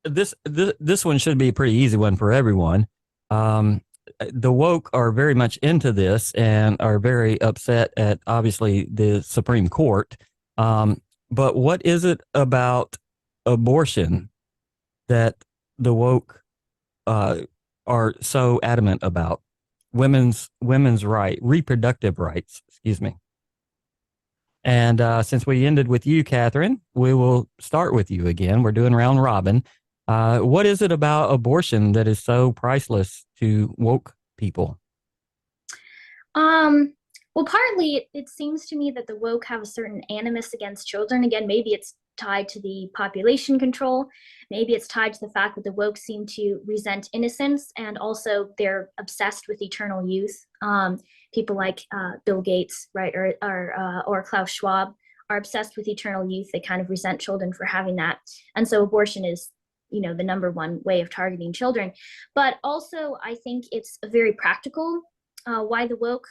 this one should be a pretty easy one for everyone. Um, the woke are very much into this and are very upset at obviously the Supreme Court. Um, but what is it about abortion that the woke uh, are so adamant about? Women's right, reproductive rights. Excuse me. And since we ended with you, Catherine, we will start with you again. We're doing round robin. What is it about abortion that is so priceless to woke people? Um, well, partly it seems to me that the woke have a certain animus against children. Again, maybe it's tied to the population control. Maybe it's tied to the fact that the woke seem to resent innocence, and also they're obsessed with eternal youth. People like Bill Gates, right, or Klaus Schwab are obsessed with eternal youth. They kind of resent children for having that, and so abortion is, the number one way of targeting children. But also, I think it's a very practical why the woke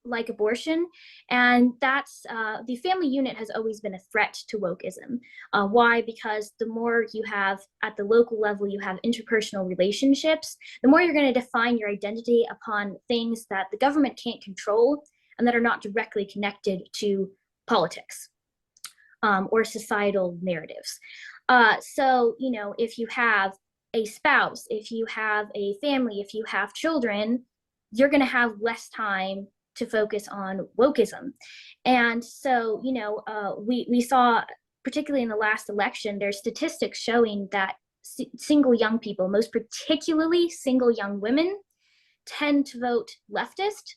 like abortion, and that's the family unit has always been a threat to wokeism. Why? Because the more you have at the local level, you have interpersonal relationships, the more you're going to define your identity upon things that the government can't control and that are not directly connected to politics or societal narratives. So, if you have a spouse, if you have a family, if you have children, you're going to have less time to focus on wokeism. And so, we saw, particularly in the last election, there's statistics showing that single young people, most particularly single young women, tend to vote leftist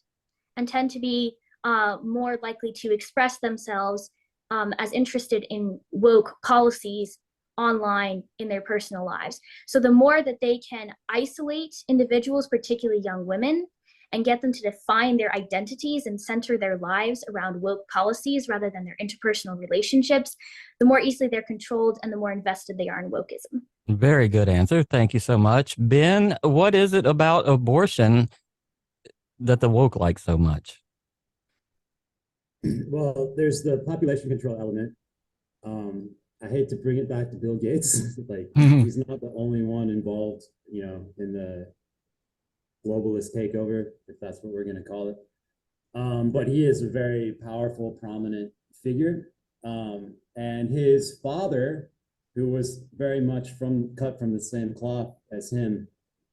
and tend to be more likely to express themselves as interested in woke policies online in their personal lives. So the more that they can isolate individuals, particularly young women, and get them to define their identities and center their lives around woke policies rather than their interpersonal relationships, the more easily they're controlled and the more invested they are in wokeism. Very good answer. Thank you so much. Ben, what is it about abortion that the woke like so much? Well, there's the population control element. I hate to bring it back to Bill Gates. Like, he's not the only one involved, in the globalist takeover, if that's what we're going to call it. But he is a very powerful, prominent figure. And his father, who was very much cut from the same cloth as him,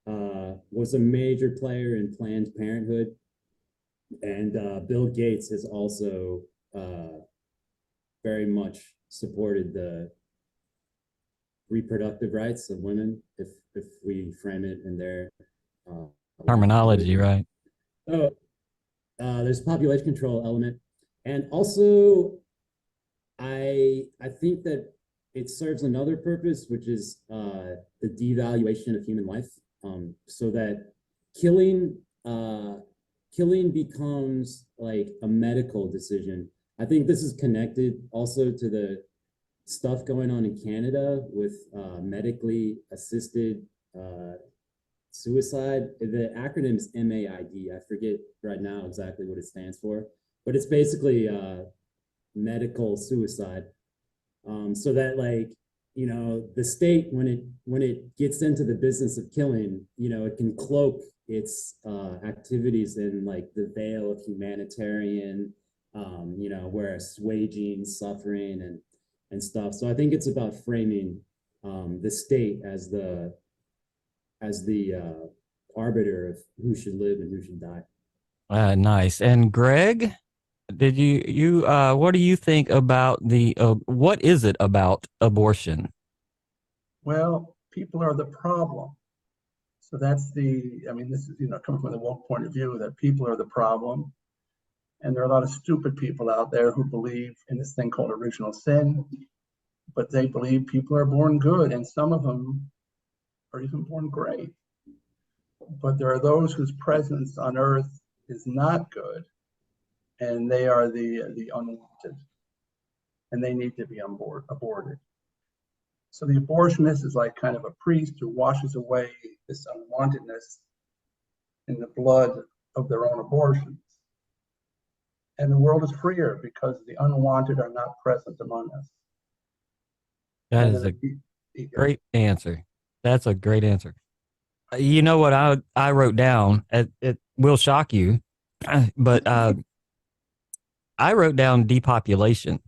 was a major player in Planned Parenthood. And Bill Gates has also very much supported the reproductive rights of women, if we frame it in their Terminology, right? So there's a population control element, and also I think that it serves another purpose, which is the devaluation of human life, so that killing killing becomes like a medical decision. I think this is connected also to the stuff going on in Canada with medically assisted suicide. The acronym is MAID. I forget right now exactly what it stands for, but it's basically medical suicide. So that, like, the state, when it gets into the business of killing, it can cloak its activities in like the veil of humanitarian, where assuaging suffering and stuff. So I think it's about framing the state as the arbiter of who should live and who should die. Nice. And Greg, did what do you think about what is it about abortion? Well, people are the problem. So that's this is, coming from the woke point of view, that people are the problem. And there are a lot of stupid people out there who believe in this thing called original sin, but they believe people are born good, and some of them are even born great. But there are those whose presence on earth is not good, and they are the unwanted, and they need to be aborted. So the abortionist is like kind of a priest who washes away this unwantedness in the blood of their own abortions. And the world is freer because the unwanted are not present among us. That is a great answer. That's a great answer. You know what I wrote down? It will shock you, but I wrote down depopulation.